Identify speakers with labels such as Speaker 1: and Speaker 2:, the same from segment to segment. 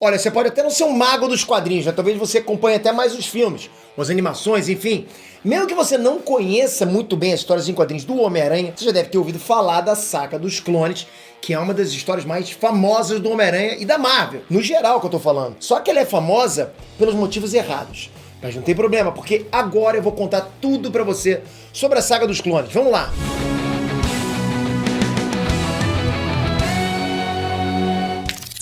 Speaker 1: Olha, você pode até não ser um mago dos quadrinhos, né? Talvez você acompanhe até mais os filmes, as animações, enfim. Mesmo que você não conheça muito bem as histórias em quadrinhos do Homem-Aranha, você já deve ter ouvido falar da Saga dos Clones, que é uma das histórias mais famosas do Homem-Aranha e da Marvel, no geral que eu tô falando. Só que ela é famosa pelos motivos errados. Mas não tem problema, porque agora eu vou contar tudo pra você sobre a Saga dos Clones. Vamos lá!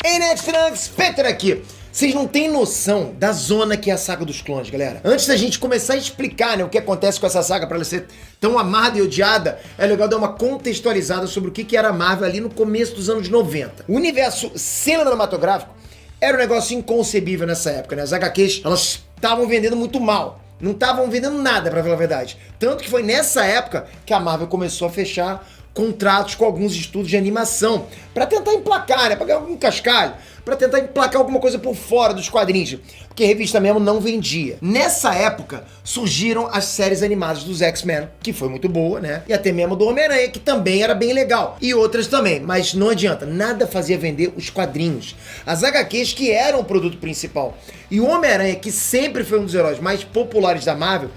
Speaker 1: Ei, Nerdtrunks, Peter aqui. Vocês não têm noção da zona que é a Saga dos Clones, galera. Antes da gente começar a explicar, né, o que acontece com essa saga pra ela ser tão amada e odiada, é legal dar uma contextualizada sobre o que era a Marvel ali no começo dos anos 90. O universo cinematográfico era um negócio inconcebível nessa época, né? As HQs, elas estavam vendendo muito mal. Não estavam vendendo nada, pra falar a verdade. Tanto que foi nessa época que a Marvel começou a fechar contratos com alguns estúdios de animação pra tentar emplacar, né? Pra ganhar algum cascalho, pra tentar emplacar alguma coisa por fora dos quadrinhos, porque a revista mesmo não vendia. Nessa época, surgiram as séries animadas dos X-Men, que foi muito boa, né? E até mesmo do Homem-Aranha, que também era bem legal. E outras também, mas não adianta, nada fazia vender os quadrinhos. As HQs que eram o produto principal. E o Homem-Aranha, que sempre foi um dos heróis mais populares da Marvel,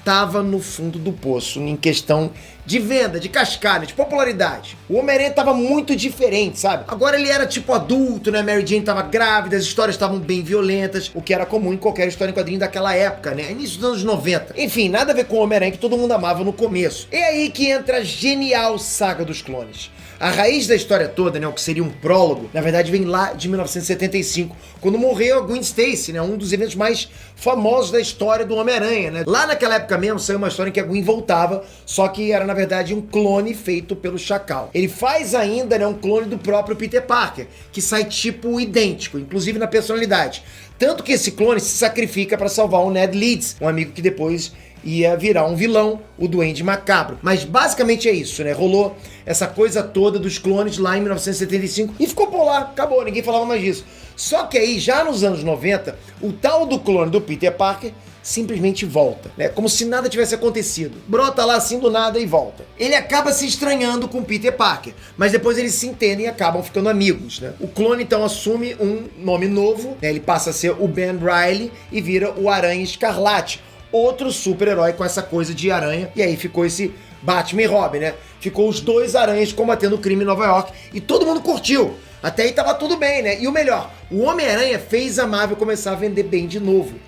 Speaker 1: tava no fundo do poço em questão de venda, de cascalho, de popularidade. O Homem-Aranha tava muito diferente, sabe? Agora ele era tipo adulto, né? Mary Jane tava grávida, as histórias estavam bem violentas, o que era comum em qualquer história em quadrinho daquela época, né? Início dos anos 90. Enfim, nada a ver com o Homem-Aranha que todo mundo amava no começo. É aí que entra a genial Saga dos Clones. A raiz da história toda, né, o que seria um prólogo, na verdade vem lá de 1975, quando morreu a Gwen Stacy, né, um dos eventos mais famosos da história do Homem-Aranha, né? Lá naquela época mesmo saiu uma história em que a Gwen voltava, só que era na verdade um clone feito pelo Chacal. Ele faz ainda, né, um clone do próprio Peter Parker, que sai tipo idêntico, inclusive na personalidade. Tanto que esse clone se sacrifica para salvar o Ned Leeds, um amigo que depois ia virar um vilão, o Duende Macabro. Mas basicamente é isso, né? Rolou essa coisa toda dos clones lá em 1975 e ficou por lá, acabou, ninguém falava mais disso. Só que aí, já nos anos 90, o tal do clone do Peter Parker simplesmente volta, né? Como se nada tivesse acontecido. Brota lá assim do nada e volta. Ele acaba se estranhando com Peter Parker, mas depois eles se entendem e acabam ficando amigos, né? O clone então assume um nome novo, né? Ele passa a ser o Ben Reilly e vira o Aranha Escarlate, outro super-herói com essa coisa de aranha, e aí ficou esse Batman e Robin, né? Ficou os dois aranhas combatendo o crime em Nova York, e todo mundo curtiu. Até aí tava tudo bem, né? E o melhor, o Homem-Aranha fez a Marvel começar a vender bem de novo.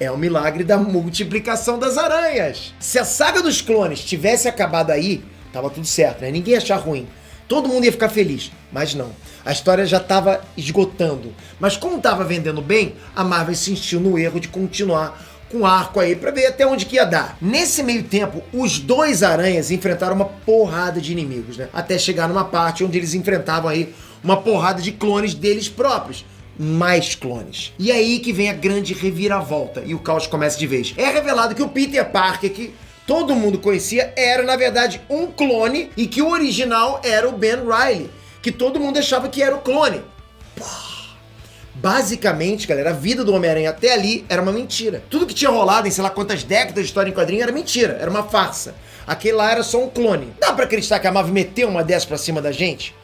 Speaker 1: É o milagre da multiplicação das aranhas. Se a Saga dos Clones tivesse acabado aí, tava tudo certo, né? Ninguém ia achar ruim. Todo mundo ia ficar feliz, mas não. A história já estava esgotando. Mas como estava vendendo bem, a Marvel insistiu no erro de continuar com um arco aí pra ver até onde que ia dar. Nesse meio tempo, os dois aranhas enfrentaram uma porrada de inimigos, né? Até chegar numa parte onde eles enfrentavam aí uma porrada de clones deles próprios. Mais clones. E aí que vem a grande reviravolta e o caos começa de vez. É revelado que o Peter Parker, que todo mundo conhecia, era na verdade um clone e que o original era o Ben Reilly, que todo mundo achava que era o clone. Basicamente, galera, a vida do Homem-Aranha até ali era uma mentira. Tudo que tinha rolado em sei lá quantas décadas de história em quadrinho era mentira, era uma farsa. Aquele lá era só um clone. Dá pra acreditar que a Marvel meteu uma dessas pra cima da gente?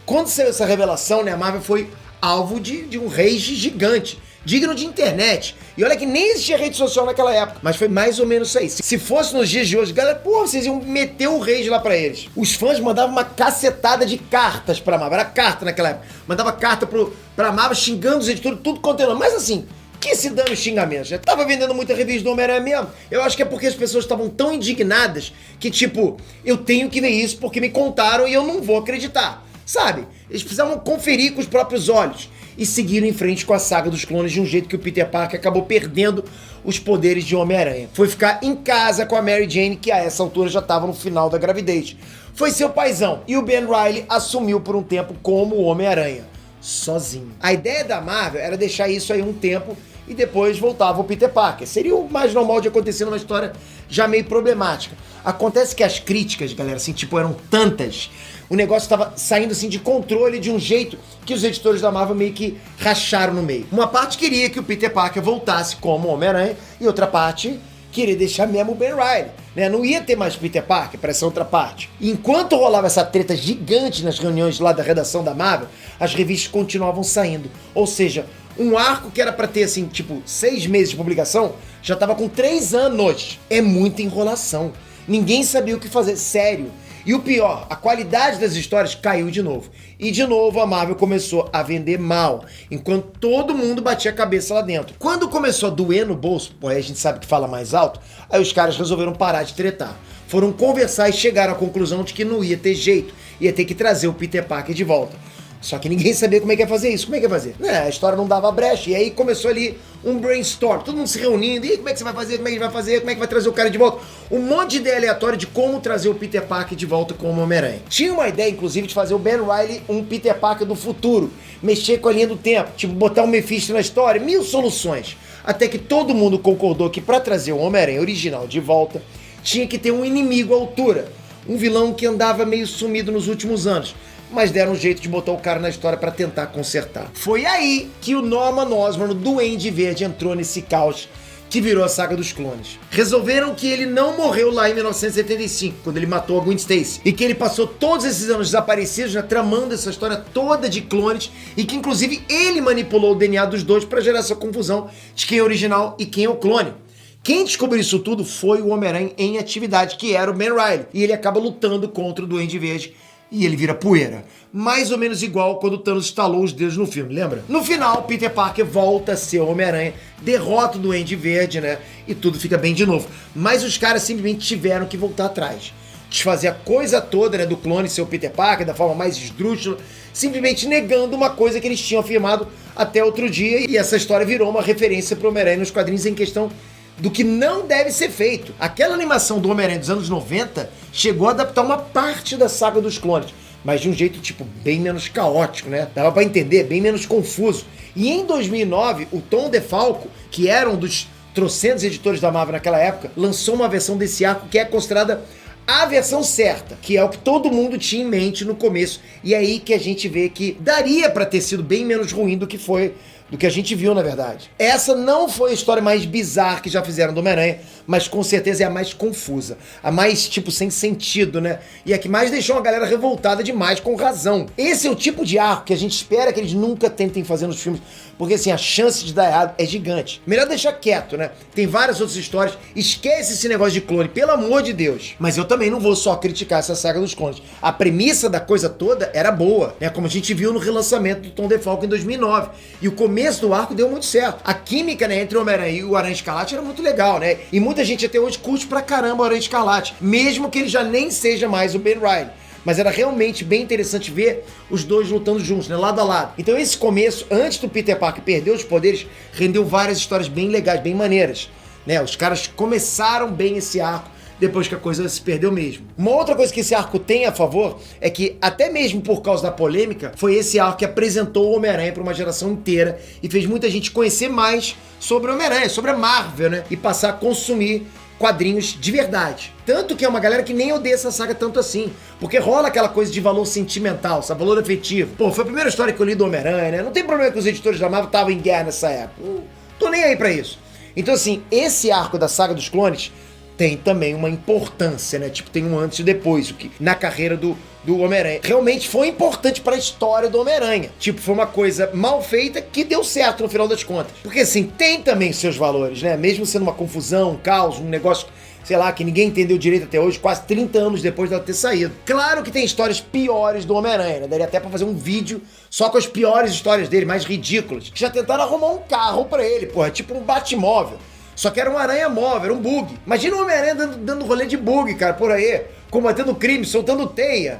Speaker 1: Quando saiu essa revelação, né, a Marvel foi alvo de um rage gigante, digno de internet. E olha que nem existia rede social naquela época, mas foi mais ou menos isso aí. Se fosse nos dias de hoje, galera, pô, vocês iam meter o rage lá pra eles. Os fãs mandavam uma cacetada de cartas pra Marvel, era carta naquela época. Mandava carta pra Marvel xingando os editores, tudo quanto era. Mas assim, que se dane os xingamentos, já tava vendendo muita revista do Homem-Aranha mesmo. Eu acho que é porque as pessoas estavam tão indignadas que tipo, eu tenho que ver isso porque me contaram e eu não vou acreditar. Sabe? Eles precisavam conferir com os próprios olhos e seguiram em frente com a Saga dos Clones de um jeito que o Peter Parker acabou perdendo os poderes de Homem-Aranha. Foi ficar em casa com a Mary Jane, que a essa altura já estava no final da gravidez. Foi seu paizão e o Ben Reilly assumiu por um tempo como o Homem-Aranha, sozinho. A ideia da Marvel era deixar isso aí um tempo e depois voltava o Peter Parker. Seria o mais normal de acontecer numa história já meio problemática. Acontece que as críticas, galera, assim, tipo, eram tantas. O negócio estava saindo assim de controle de um jeito que os editores da Marvel meio que racharam no meio. Uma parte queria que o Peter Parker voltasse como Homem-Aranha e outra parte queria deixar mesmo o Ben Reilly, né? Não ia ter mais Peter Parker para essa outra parte. Enquanto rolava essa treta gigante nas reuniões lá da redação da Marvel, as revistas continuavam saindo. Ou seja, Um arco que era pra ter, assim, tipo, 6 meses de publicação, já tava com 3 anos. É muita enrolação. Ninguém sabia o que fazer, sério. E o pior, a qualidade das histórias caiu de novo. E de novo a Marvel começou a vender mal, enquanto todo mundo batia a cabeça lá dentro. Quando começou a doer no bolso, pô, aí a gente sabe que fala mais alto, aí os caras resolveram parar de tretar. Foram conversar e chegaram à conclusão de que não ia ter jeito, ia ter que trazer o Peter Parker de volta. Só que ninguém sabia como é que ia fazer isso. Como é que ia fazer? A história não dava brecha. E aí começou ali um brainstorm. Todo mundo se reunindo. E como é que você vai fazer? Como é que vai fazer? Como é que vai trazer o cara de volta? Um monte de ideia aleatória de como trazer o Peter Parker de volta como Homem-Aranha. Tinha uma ideia, inclusive, de fazer o Ben Reilly um Peter Parker do futuro. Mexer com a linha do tempo. Tipo, botar um Mephisto na história. 1000 soluções. Até que todo mundo concordou que pra trazer o Homem-Aranha original de volta, tinha que ter um inimigo à altura. Um vilão que andava meio sumido nos últimos anos. Mas deram um jeito de botar o cara na história pra tentar consertar. Foi aí que o Norman Osborn, o Duende Verde, entrou nesse caos que virou a saga dos clones. Resolveram que ele não morreu lá em 1975, quando ele matou a Gwen Stacy, e que ele passou todos esses anos desaparecidos, né, tramando essa história toda de clones, e que inclusive ele manipulou o DNA dos dois pra gerar essa confusão de quem é o original e quem é o clone. Quem descobriu isso tudo foi o Homem-Aranha em atividade, que era o Ben Reilly, e ele acaba lutando contra o Duende Verde, e ele vira poeira. Mais ou menos igual quando o Thanos estalou os dedos no filme, lembra? No final, Peter Parker volta a ser o Homem-Aranha, derrota o Duende Verde, né? E tudo fica bem de novo. Mas os caras simplesmente tiveram que voltar atrás. Desfazer a coisa toda, né, do clone ser o Peter Parker, da forma mais esdrúxula, simplesmente negando uma coisa que eles tinham afirmado até outro dia. E essa história virou uma referência pro Homem-Aranha nos quadrinhos em questão do que não deve ser feito. Aquela animação do Homem-Aranha dos anos 90 chegou a adaptar uma parte da saga dos clones, mas de um jeito, tipo, bem menos caótico, né? Dava pra entender, bem menos confuso. E em 2009, o Tom DeFalco, que era um dos trocentos editores da Marvel naquela época, lançou uma versão desse arco que é considerada a versão certa, que é o que todo mundo tinha em mente no começo. E é aí que a gente vê que daria pra ter sido bem menos ruim do que foi, do que a gente viu, na verdade. Essa não foi a história mais bizarra que já fizeram do Homem-Aranha, mas com certeza é a mais confusa, a mais, tipo, sem sentido, né? E a que mais deixou a galera revoltada demais, com razão. Esse é o tipo de arco que a gente espera que eles nunca tentem fazer nos filmes, porque, assim, a chance de dar errado é gigante. Melhor deixar quieto, né? Tem várias outras histórias, esquece esse negócio de clone, pelo amor de Deus. Mas eu também não vou só criticar essa saga dos clones. A premissa da coisa toda era boa, né? Como a gente viu no relançamento do Tom DeFalco em 2009. E o começo do arco deu muito certo. A química, né, entre o Homem-Aranha e o Aranha Escarlate era muito legal, né? E muita gente até hoje curte pra caramba o Aranha Escarlate, mesmo que ele já nem seja mais o Ben Reilly. Mas era realmente bem interessante ver os dois lutando juntos, né, lado a lado. Então esse começo, antes do Peter Parker perder os poderes, rendeu várias histórias bem legais, bem maneiras, né? Os caras começaram bem esse arco, depois que a coisa se perdeu mesmo. Uma outra coisa que esse arco tem a favor é que, até mesmo por causa da polêmica, foi esse arco que apresentou o Homem-Aranha para uma geração inteira e fez muita gente conhecer mais sobre o Homem-Aranha, sobre a Marvel, né? E passar a consumir quadrinhos de verdade. Tanto que é uma galera que nem odeia essa saga tanto assim, porque rola aquela coisa de valor sentimental, sabe? Valor afetivo. Pô, foi a primeira história que eu li do Homem-Aranha, né? Não tem problema que os editores da Marvel estavam em guerra nessa época. Não tô nem aí pra isso. Então, assim, esse arco da saga dos clones tem também uma importância, né? Tipo, tem um antes e depois, o que na carreira do Homem-Aranha. Realmente foi importante pra história do Homem-Aranha. Tipo, foi uma coisa mal feita que deu certo no final das contas. Porque, assim, tem também seus valores, né? Mesmo sendo uma confusão, um caos, um negócio, sei lá, que ninguém entendeu direito até hoje, quase 30 anos depois dela ter saído. Claro que tem histórias piores do Homem-Aranha, né? Daria até pra fazer um vídeo só com as piores histórias dele, mais ridículas. Que já tentaram arrumar um carro pra ele, porra, tipo um Batmóvel. Só que era um aranha móvel, era um bug. Imagina o Homem-Aranha dando rolê de bug, cara, por aí, combatendo crime, soltando teia.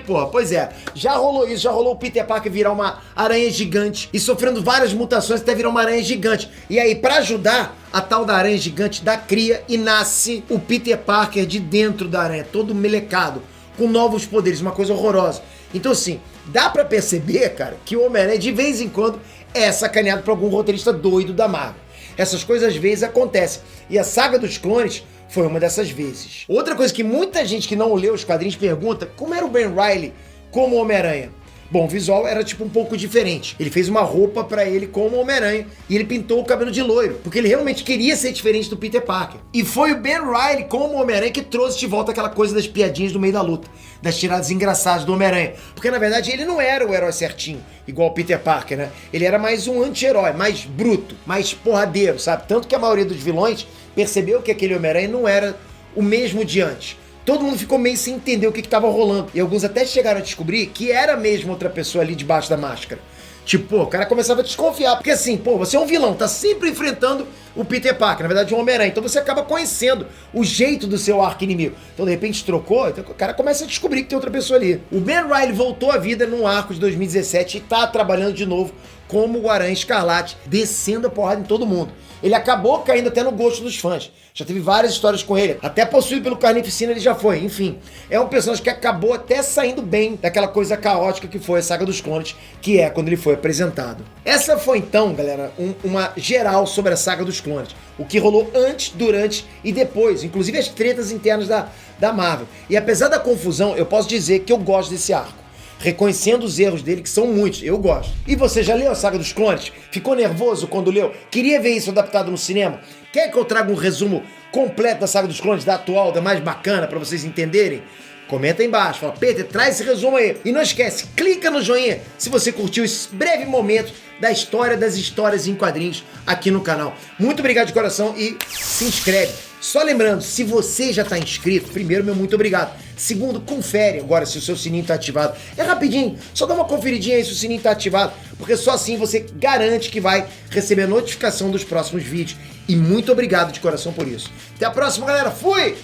Speaker 1: Pô, pois é, já rolou isso, já rolou o Peter Parker virar uma aranha gigante e sofrendo várias mutações até virar uma aranha gigante. E aí, pra ajudar, a tal da aranha gigante dá cria e nasce o Peter Parker de dentro da aranha, todo melecado, com novos poderes, uma coisa horrorosa. Então, assim, dá pra perceber, cara, que o Homem-Aranha, de vez em quando, é sacaneado por algum roteirista doido da Marvel. Essas coisas às vezes acontecem. E a saga dos clones foi uma dessas vezes. Outra coisa que muita gente que não leu os quadrinhos pergunta, como era o Ben Reilly como Homem-Aranha? Bom, o visual era tipo um pouco diferente. Ele fez uma roupa pra ele como Homem-Aranha e ele pintou o cabelo de loiro, porque ele realmente queria ser diferente do Peter Parker. E foi o Ben Reilly como Homem-Aranha que trouxe de volta aquela coisa das piadinhas no meio da luta, das tiradas engraçadas do Homem-Aranha. Porque na verdade ele não era o herói certinho, igual o Peter Parker, né? Ele era mais um anti-herói, mais bruto, mais porradeiro, sabe? Tanto que a maioria dos vilões percebeu que aquele Homem-Aranha não era o mesmo de antes. Todo mundo ficou meio sem entender o que estava rolando. E alguns até chegaram a descobrir que era mesmo outra pessoa ali debaixo da máscara. Tipo, pô, o cara começava a desconfiar. Porque assim, pô, você é um vilão, tá sempre enfrentando o Peter Parker, na verdade um Homem-Aranha. Então você acaba conhecendo o jeito do seu arqui-inimigo. Então de repente trocou, então o cara começa a descobrir que tem outra pessoa ali. O Ben Reilly voltou à vida num arco de 2017 e tá trabalhando de novo como o Aranha Escarlate, descendo a porrada em todo mundo. Ele acabou caindo até no gosto dos fãs. Já teve várias histórias com ele. Até possuído pelo Carnificina ele já foi. Enfim, é um personagem que acabou até saindo bem daquela coisa caótica que foi a Saga dos Clones, que é quando ele foi apresentado. Essa foi então, galera, uma geral sobre a Saga dos Clones. O que rolou antes, durante e depois. Inclusive as tretas internas da Marvel. E apesar da confusão, eu posso dizer que eu gosto desse arco. Reconhecendo os erros dele, que são muitos, eu gosto. E você já leu a Saga dos Clones? Ficou nervoso quando leu? Queria ver isso adaptado no cinema? Quer que eu traga um resumo completo da Saga dos Clones, da atual, da mais bacana, pra vocês entenderem? Comenta aí embaixo, fala, Peter, traz esse resumo aí. E não esquece, clica no joinha se você curtiu esse breve momento da história das histórias em quadrinhos aqui no canal. Muito obrigado de coração e se inscreve. Só lembrando, se você já está inscrito, primeiro, meu muito obrigado. Segundo, confere agora se o seu sininho está ativado. É rapidinho, só dá uma conferidinha aí se o sininho está ativado, porque só assim você garante que vai receber a notificação dos próximos vídeos. E muito obrigado de coração por isso. Até a próxima, galera. Fui!